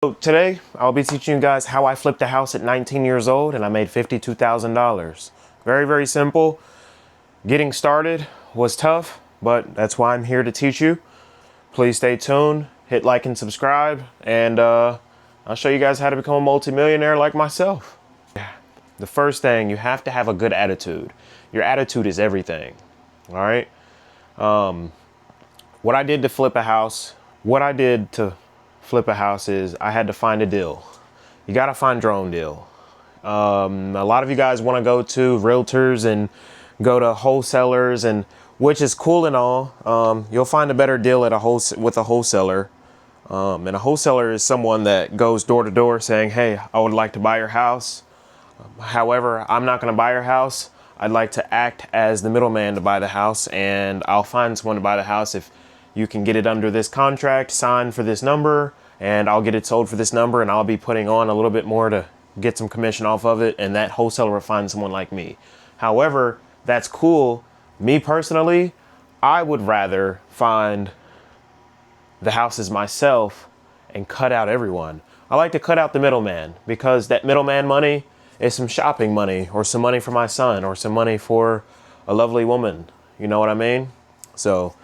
So today I'll be teaching you guys how I flipped a house at 19 years old and I made $52,000. Very, very simple. Getting started was tough, but that's why I'm here to teach you. Please stay tuned, hit like and subscribe, and I'll show you guys how to become a multimillionaire like myself. The first thing, you have to have a good attitude. Your attitude is everything. All right. What I did to flip a house is I had to find a deal. You got to find your own deal. A lot of you guys want to go to realtors and go to wholesalers, and which is cool and all. You'll find a better deal at with a wholesaler. And a wholesaler is someone that goes door to door saying, hey, I would like to buy your house. However, I'm not going to buy your house. I'd like to act as the middleman to buy the house, and I'll find someone to buy the house if you can get it under this contract, sign for this number, and I'll get it sold for this number, and I'll be putting on a little bit more to get some commission off of it, and that wholesaler will find someone like me. However, that's cool. Me personally, I would rather find the houses myself and cut out everyone. I like to cut out the middleman, because that middleman money is some shopping money, or some money for my son, or some money for a lovely woman. You know what I mean? So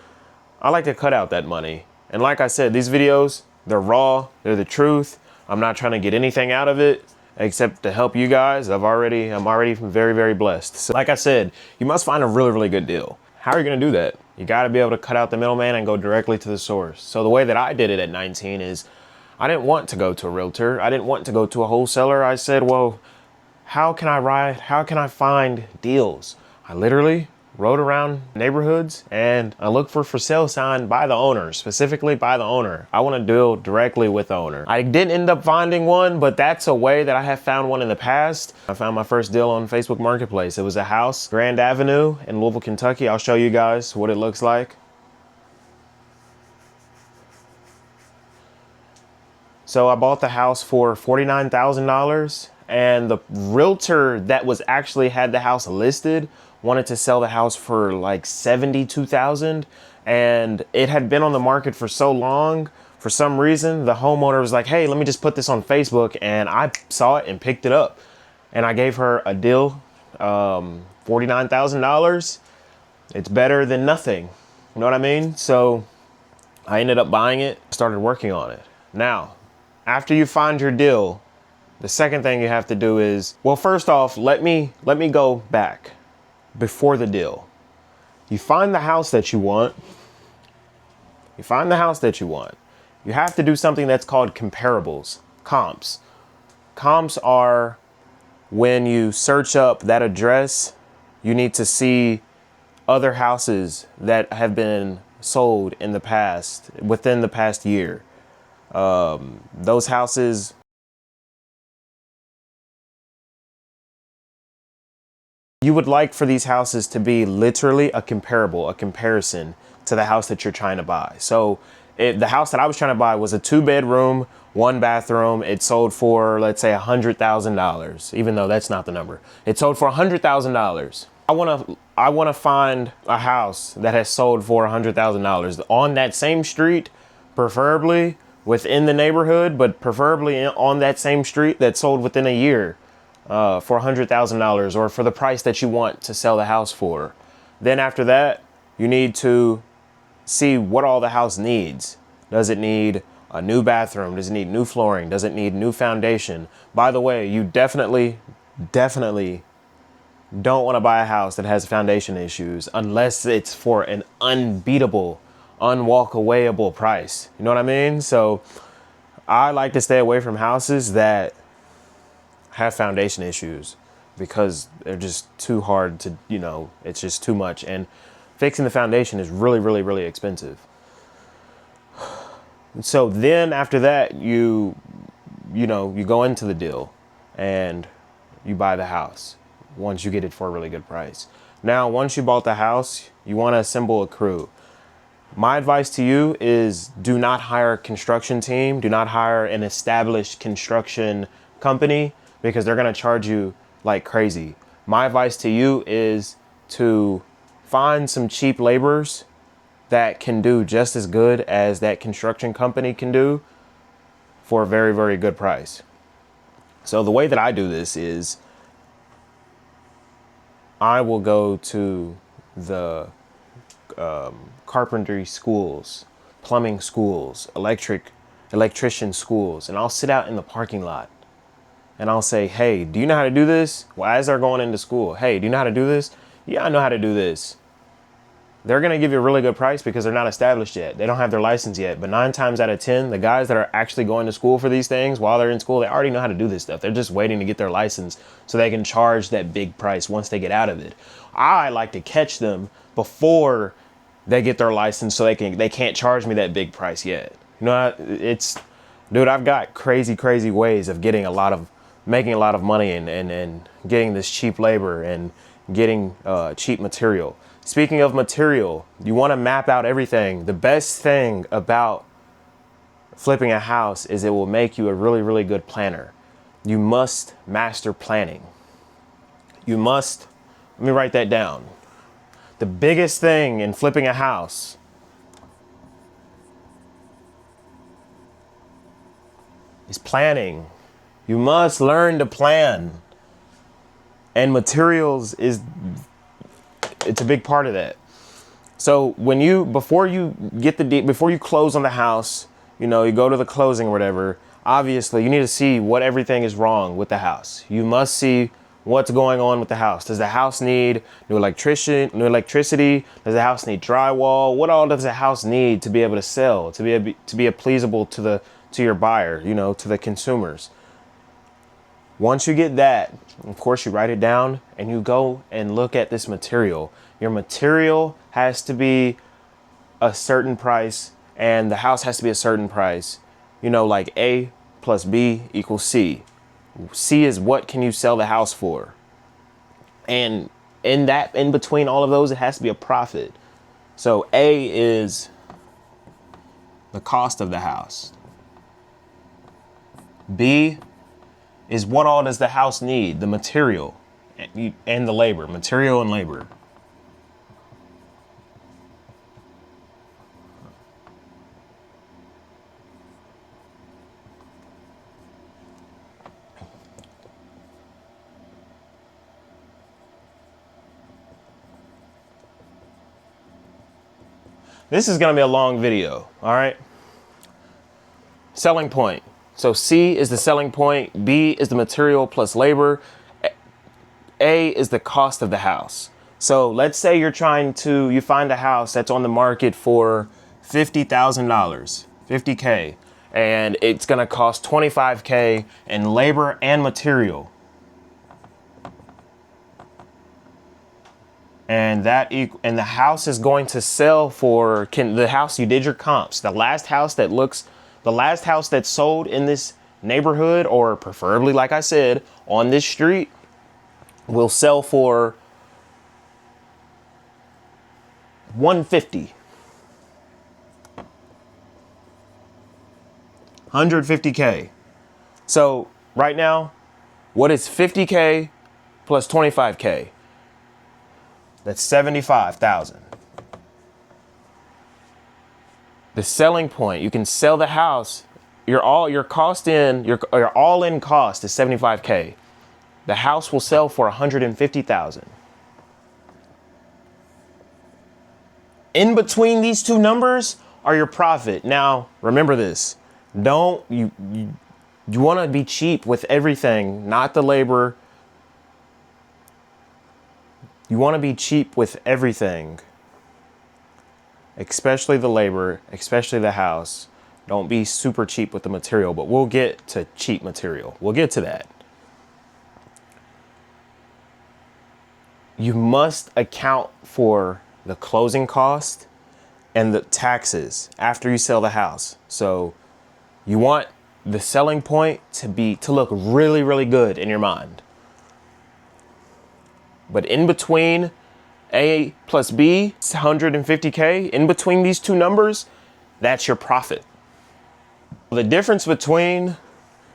I like to cut out that money. And like I said, these videos, they're raw, they're the truth. I'm not trying to get anything out of it except to help you guys. I'm already very, very blessed. So like I said, you must find a really, really good deal. How are you gonna do that? You gotta be able to cut out the middleman and go directly to the source. So the way that I did it at 19 is I didn't want to go to a realtor. I didn't want to go to a wholesaler. I said, well, how can I find deals? I literally rode around neighborhoods and I looked for sale sign by the owner, specifically by the owner. I want to deal directly with the owner. I didn't end up finding one, but that's a way that I have found one in the past. I found my first deal on Facebook Marketplace. It was a house, Grand Avenue in Louisville, Kentucky. I'll show you guys what it looks like. So I bought the house for $49,000. And the realtor that was actually had the house listed wanted to sell the house for like $72,000, and it had been on the market for so long. For some reason, the homeowner was like, hey, let me just put this on Facebook, and I saw it and picked it up, and I gave her a deal, $49,000. It's better than nothing. You know what I mean? So I ended up buying it, started working on it. Now, after you find your deal, the second thing you have to do is, well, first off, let me go back before the deal. You find the house that you want. You have to do something that's called comparables, comps. Comps are when you search up that address, you need to see other houses that have been sold in the past, within the past year. Those houses, you would like for these houses to be literally a comparison to the house that you're trying to buy. So the house that I was trying to buy was a 2-bedroom, 1-bathroom. It sold for, let's say, $100,000, even though that's not the number. It sold for $100,000. I want to find a house that has sold for $100,000 on that same street, preferably within the neighborhood, but preferably on that same street that sold within a year. For $100,000, or for the price that you want to sell the house for. Then after that, you need to see what all the house needs. Does it need a new bathroom? Does it need new flooring? Does it need new foundation? By the way, you definitely don't want to buy a house that has foundation issues unless it's for an unbeatable, unwalkawayable price. You know what I mean? So I like to stay away from houses that have foundation issues, because they're just too hard to, it's just too much, and fixing the foundation is really, really, really expensive. So then after that, you go into the deal and you buy the house once you get it for a really good price. Now, once you bought the house, you want to assemble a crew. My advice to you is, do not hire a construction team. Do not hire an established construction company, because they're going to charge you like crazy. My advice to you is to find some cheap laborers that can do just as good as that construction company can do. for a very, very good price. So the way that I do this is I will go to the carpentry schools, plumbing schools, electrician schools, and I'll sit out in the parking lot and I'll say, hey, do you know how to do this? Well, as they're going into school, hey, do you know how to do this? Yeah, I know how to do this. They're going to give you a really good price because they're not established yet. They don't have their license yet. But 9 times out of 10, the guys that are actually going to school for these things while they're in school, they already know how to do this stuff. They're just waiting to get their license so they can charge that big price once they get out of it. I like to catch them before they get their license so they can't charge me that big price yet. You know, dude, I've got crazy ways of making a lot of money and getting this cheap labor and getting cheap material. Speaking of material, you want to map out everything. The best thing about flipping a house is it will make you a really good planner. You must master planning. Let me write that down. The biggest thing in flipping a house is planning. You must learn to plan. And materials it's a big part of that. So before you close on the house, you go to the closing or whatever, obviously you need to see what everything is wrong with the house. You must see what's going on with the house. Does the house need new electricity? Does the house need drywall? What all does the house need to be able to sell, to be pleasable to your buyer, to the consumers? Once you get that, of course, you write it down and you go and look at this material. Your material has to be a certain price and the house has to be a certain price. Like A plus B equals C. C is what can you sell the house for? And in between all of those, it has to be a profit. So A is the cost of the house. B is what all does the house need? The material and the labor. Material and labor. This is going to be a long video, all right? Selling point. So C is the selling point, B is the material plus labor, A is the cost of the house. So let's say you find a house that's on the market for $50,000, 50K, and it's gonna cost 25K in labor and material. And the house is going to sell for, the house you did your comps, the last house that sold in this neighborhood, or preferably, like I said, on this street, will sell for $150. 150K. So right now, what is 50K plus 25K? That's 75,000. The selling point, you can sell the house. Your all-in cost is 75K. The house will sell for 150,000. In between these two numbers are your profit. Now, remember this. You want to be cheap with everything, not the labor. You want to be cheap with everything, especially the labor, especially the house. Don't be super cheap with the material, but we'll get to cheap material. We'll get to that. You must account for the closing cost and the taxes after you sell the house. So you want the selling point to look really, really good in your mind. But in between A plus B, 150K, in between these two numbers, that's your profit. The difference between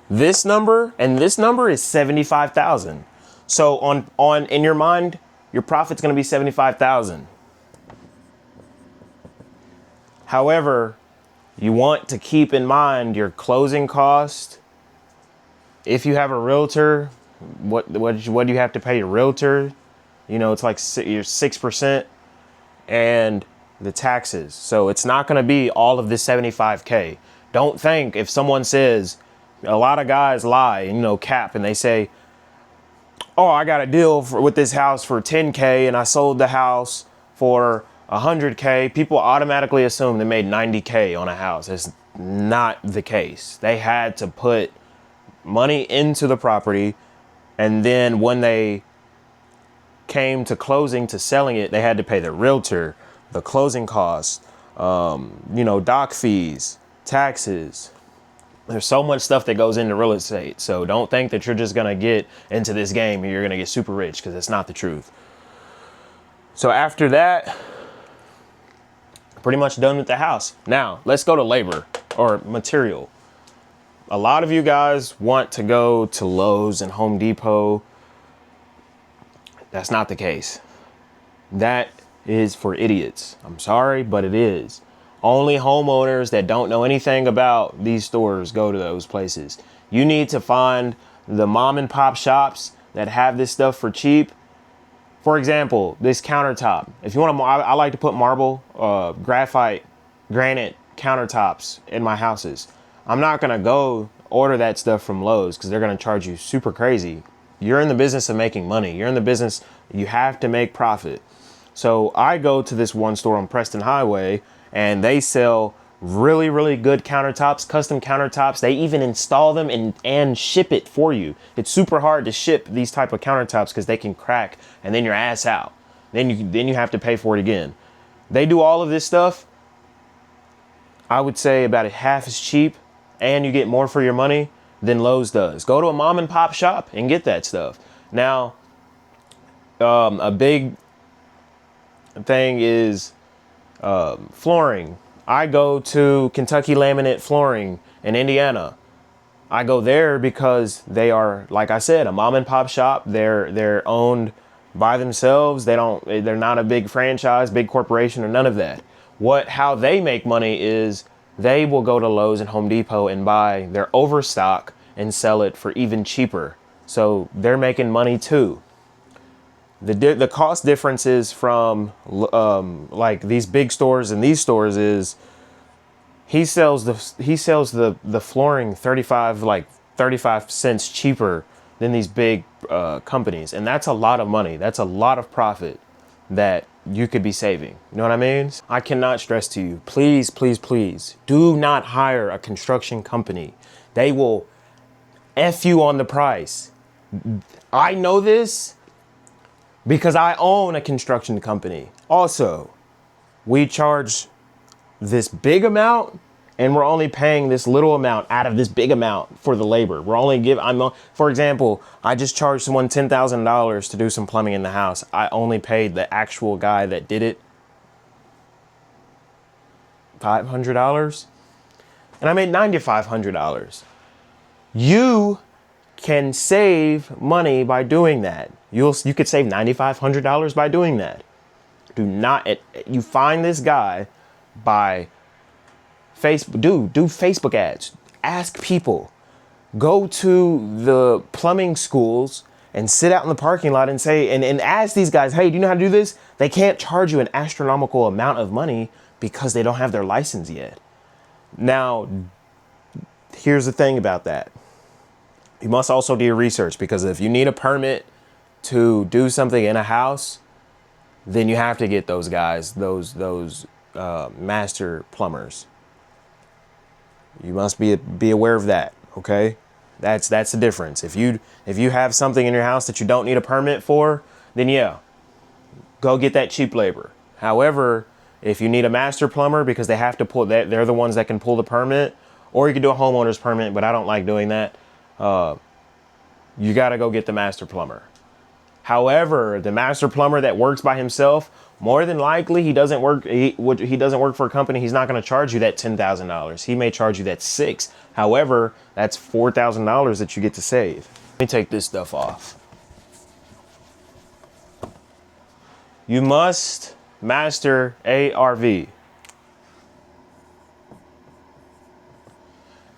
this number and this number is 75,000. So in your mind, your profit's going to be 75,000. However, You want to keep in mind your closing cost. If you have a realtor, what do you have to pay your realtor? You know, it's like your 6% and the taxes. So it's not going to be all of this 75K. Don't think if someone says, a lot of guys lie, you know, cap, and they say, oh, I got a deal with this house for 10K and I sold the house for 100K. People automatically assume they made 90K on a house. It's not the case. They had to put money into the property, and then when they came to closing, to selling it, they had to pay the realtor, the closing costs, you know, doc fees, taxes. There's so much stuff that goes into real estate. So don't think that you're just going to get into this game and you're going to get super rich, because it's not the truth. So after that, pretty much done with the house. Now let's go to labor or material. A lot of you guys want to go to Lowe's and Home Depot. That's not the case. That is for idiots. I'm sorry, but it is. Only homeowners that don't know anything about these stores go to those places. You need to find the mom and pop shops that have this stuff for cheap. For example, this countertop. If you want to, I like to put marble, graphite, granite countertops in my houses. I'm not going to go order that stuff from Lowe's because they're going to charge you super crazy. You're in the business of making money. You're in the business, you have to make profit. So I go to this one store on Preston Highway, and they sell really, really good countertops, custom countertops. They even install them and ship it for you. It's super hard to ship these type of countertops because they can crack and then your ass out. Then you have to pay for it again. They do all of this stuff. I would say about a half as cheap, and you get more for your money than Lowe's does. Go to a mom and pop shop and get that stuff. Now, a big thing is flooring. I go to Kentucky Laminate Flooring in Indiana. I go there because they are, like I said, a mom and pop shop. They're owned by themselves. They're not a big franchise, big corporation, or none of that. How they make money is they will go to Lowe's and Home Depot and buy their overstock and sell it for even cheaper. So they're making money too. The cost differences from like these big stores and these stores is he sells the flooring 35 cents cheaper than these big companies, and that's a lot of money. That's a lot of profit that you could be saving. You know what I mean? I cannot stress to you, please, please, please do not hire a construction company. They will F you on the price. I know this because I own a construction company. Also, we charge this big amount and we're only paying this little amount out of this big amount for the labor. For example, I just charged someone $10,000 to do some plumbing in the house. I only paid the actual guy that did it $500, and I made $9,500. You can save money by doing that. You could save $9,500 by doing that. You find this guy by Facebook, do Facebook ads. Ask people. Go to the plumbing schools and sit out in the parking lot and say, and ask these guys, hey, do you know how to do this? They can't charge you an astronomical amount of money because they don't have their license yet. Now, here's the thing about that. You must also do your research, because if you need a permit to do something in a house, then you have to get those guys, those master plumbers. You must be aware of that, okay? That's the difference. If you have something in your house that you don't need a permit for, then yeah, go get that cheap labor. However, if you need a master plumber because they have to pull that, they're the ones that can pull the permit, or you can do a homeowner's permit, but I don't like doing that. You got to go get the master plumber. However, the master plumber that works by himself, more than likely he doesn't work for a company. He's not going to charge you that $10,000. He may charge you that $6,000. However, that's $4,000 that you get to save. Let me take this stuff off. You must master ARV.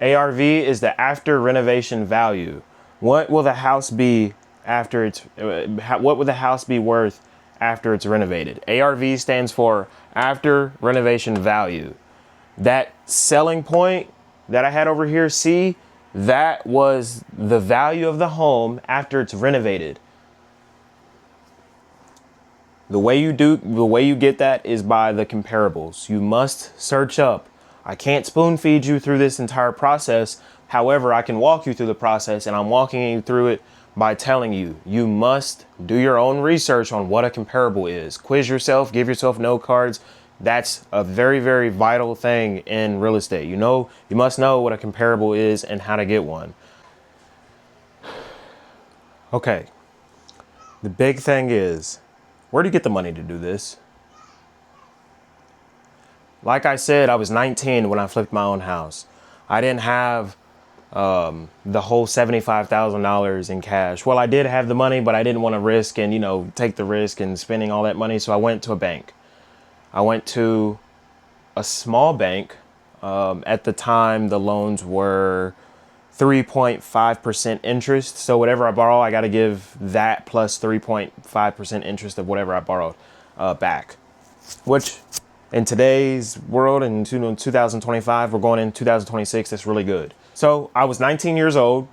ARV is the after renovation value. What will the house be after it's, what will the house be worth after it's renovated? ARV stands for after renovation value. That selling point that I had over here, see, that was the value of the home after it's renovated. The way you get that is by the comparables. You must search up. I can't spoon feed you through this entire process. However, I can walk you through the process, and I'm walking you through it by telling you, you must do your own research on what a comparable is. Quiz yourself, give yourself note cards. That's a very, very vital thing in real estate. You must know what a comparable is and how to get one. Okay. The big thing is, where do you get the money to do this? Like I said, I was 19 when I flipped my own house. I didn't have the whole $75,000 in cash. Well, I did have the money, but I didn't want to risk and, take the risk and spending all that money. So I went to a bank. I went to a small bank. At the time, the loans were 3.5% interest. So whatever I borrow, I got to give that plus 3.5% interest of whatever I borrowed back, which in today's world, in 2025, we're going in 2026. That's really good. So I was 19 years old,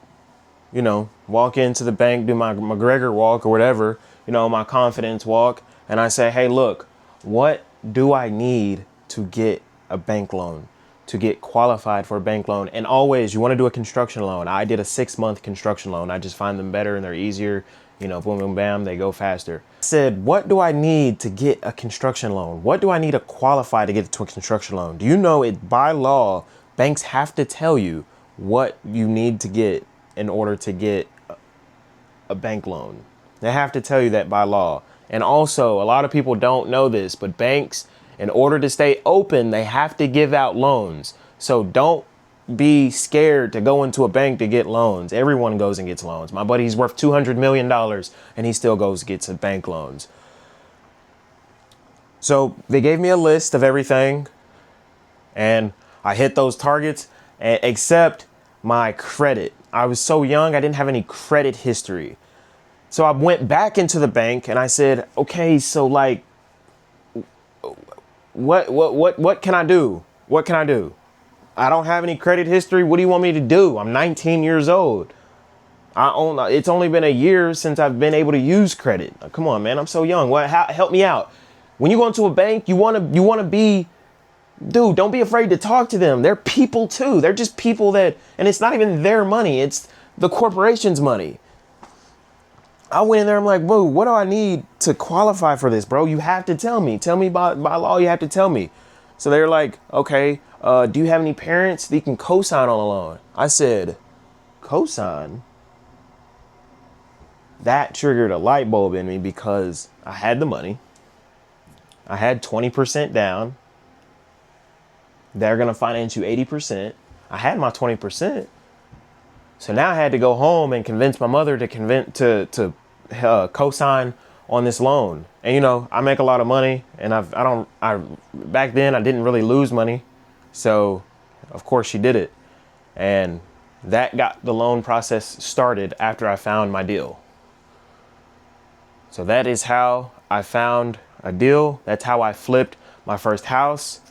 walk into the bank, do my McGregor walk or whatever, my confidence walk. And I say, hey, look, what do I need to get a bank loan, to get qualified for a bank loan? And always, you want to do a construction loan. I did a 6-month construction loan. I just find them better and they're easier. Boom, boom, bam, they go faster. I said, what do I need to get a construction loan? What do I need to qualify to get to a construction loan? Do you know it by law, banks have to tell you what you need to get in order to get a bank loan. They have to tell you that by law. And also, a lot of people don't know this, but banks, in order to stay open, they have to give out loans. So don't be scared to go into a bank to get loans. Everyone goes and gets loans. My buddy's worth $200 million and he still goes and gets bank loans. So they gave me a list of everything and I hit those targets, except my credit. I was so young, I didn't have any credit history. So I went back into the bank and I said, okay, so like, what can I do? What can I do? I don't have any credit history. What do you want me to do? I'm 19 years old. It's only been a year since I've been able to use credit. Come on, man. I'm so young. Help me out. When you go into a bank, you want to be, dude, don't be afraid to talk to them. They're people too. They're just people and it's not even their money. It's the corporation's money. I went in there, I'm like, whoa, what do I need to qualify for this, bro? You have to tell me. Tell me by law, you have to tell me. So they're like, okay, do you have any parents that you can co-sign on a loan? I said, co-sign? That triggered a light bulb in me because I had the money. I had 20% down. They're going to finance you 80%. I had my 20%. So now I had to go home and convince my mother to co-sign on this loan. And I make a lot of money, and back then I didn't really lose money, so of course she did it, and that got the loan process started after I found my deal. So that is how I found a deal. That's how I flipped my first house.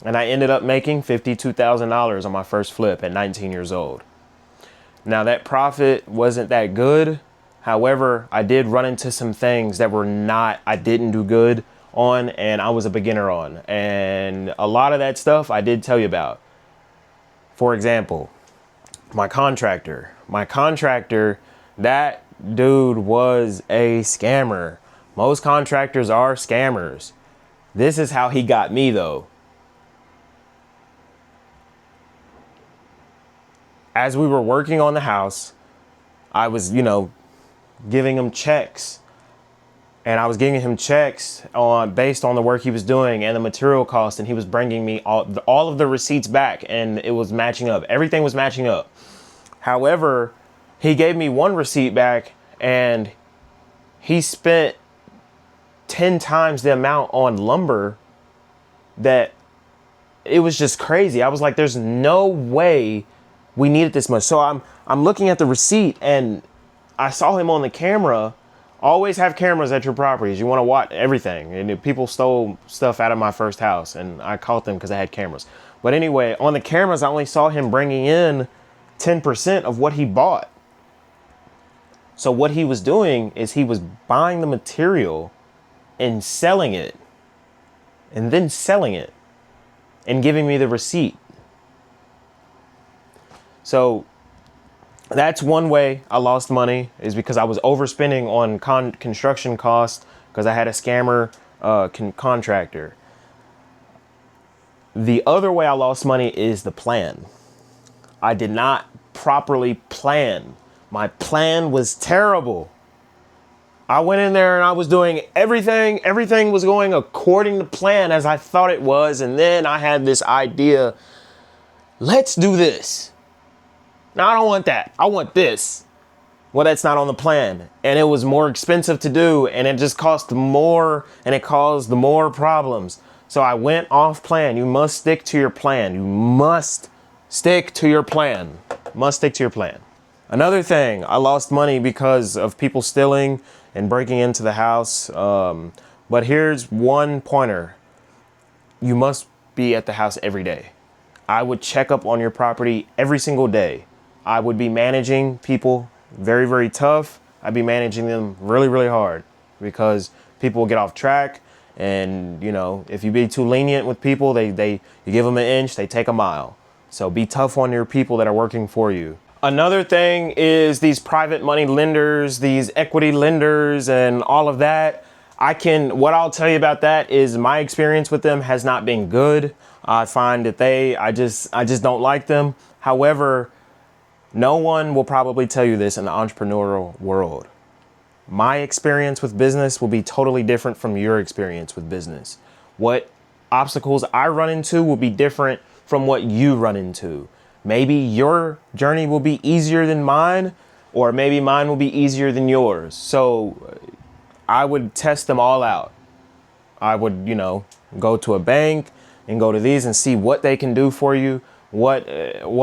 And I ended up making $52,000 on my first flip at 19 years old. Now that profit wasn't that good. However, I did run into some things that I didn't do good on and I was a beginner on. And a lot of that stuff I did tell you about. For example, my contractor, that dude was a scammer. Most contractors are scammers. This is how he got me though. As we were working on the house, I was, giving him checks. And I was giving him checks based on the work he was doing and the material cost. And he was bringing me all of the receipts back and it was matching up. Everything was matching up. However, he gave me one receipt back and he spent 10 times the amount on lumber that it was just crazy. I was like, there's no way we needed this much. So I'm looking at the receipt, and I saw him on the camera. Always have cameras at your properties. You want to watch everything. And if people stole stuff out of my first house, and I caught them because I had cameras. But anyway, on the cameras, I only saw him bringing in 10% of what he bought. So what he was doing is he was buying the material and selling it, and then selling it and giving me the receipt. So that's one way I lost money, is because I was overspending on construction costs because I had a scammer contractor. The other way I lost money is the plan. I did not properly plan. My plan was terrible. I went in there and I was doing everything. Everything was going according to plan as I thought it was. And then I had this idea, let's do this. No, I don't want that. I want this. Well, that's not on the plan. And it was more expensive to do, and it just cost more, and it caused more problems. So I went off plan. You must stick to your plan. You must stick to your plan. Must stick to your plan. Another thing, I lost money because of people stealing and breaking into the house. But here's one pointer. You must be at the house every day. I would check up on your property every single day. I would be managing people very, very tough. I'd be managing them really, really hard, because people will get off track. And, you know, if you be too lenient with people, you give them an inch, they take a mile. So be tough on your people that are working for you. Another thing is these private money lenders, these equity lenders, and all of that. What I'll tell you about that is my experience with them has not been good. I find that I just don't like them. However, no one will probably tell you this in the entrepreneurial world. My experience with business will be totally different from your experience with business. What obstacles I run into will be different from what you run into. Maybe your journey will be easier than mine, or maybe mine will be easier than yours. So I would test them all out. I would, go to a bank and go to these and see what they can do for you, what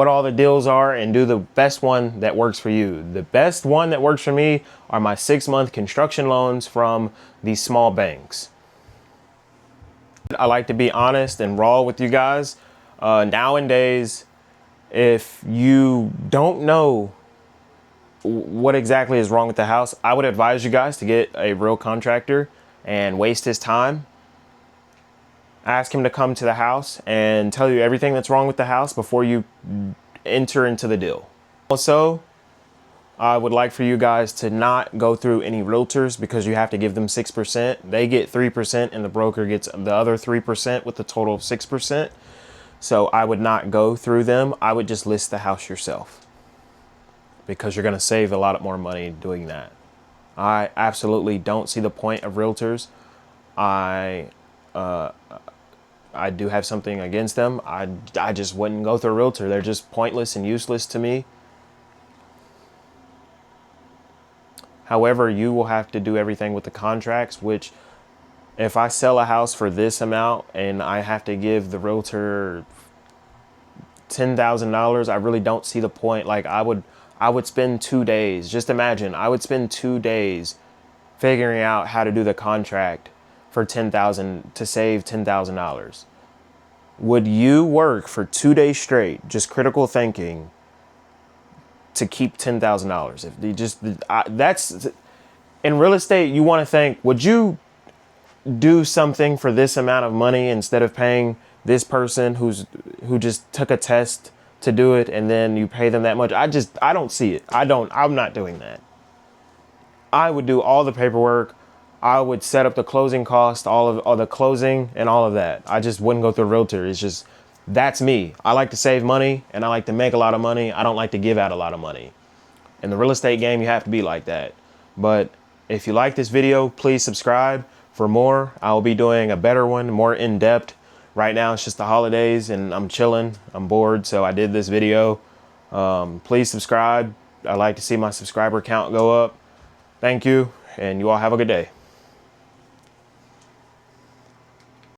all the deals are, and do the best one that works for you. The best one that works for me are my 6-month construction loans from these small banks. I like to be honest and raw with you guys. Nowadays, if you don't know what exactly is wrong with the house, I would advise you guys to get a real contractor and waste his time. Ask him to come to the house and tell you everything that's wrong with the house before you enter into the deal. Also, I would like for you guys to not go through any realtors, because you have to give them 6%. They get 3% and the broker gets the other 3% with a total of 6%. So I would not go through them. I would just list the house yourself, because you're going to save a lot more money doing that. I absolutely don't see the point of realtors. I do have something against them. I just wouldn't go through a realtor. They're just pointless and useless to me. However, you will have to do everything with the contracts, which if I sell a house for this amount and I have to give the realtor $10,000, I really don't see the point. Like I would spend 2 days. Just imagine, I would spend 2 days figuring out how to do the contract for $10,000 to save $10,000. Would you work for 2 days straight, just critical thinking, to keep $10,000? If you just, that's in real estate, you want to think, would you do something for this amount of money instead of paying this person who just took a test to do it, and then you pay them that much? I don't see it. I'm not doing that. I would do all the paperwork. I would set up the closing cost, all the closing and all of that. I just wouldn't go through a realtor. It's just, that's me. I like to save money and I like to make a lot of money. I don't like to give out a lot of money. In the real estate game, you have to be like that. But if you like this video, please subscribe for more. I will be doing a better one, more in-depth. Right now, it's just the holidays and I'm chilling. I'm bored, so I did this video. Please subscribe. I'd like to see my subscriber count go up. Thank you, and you all have a good day.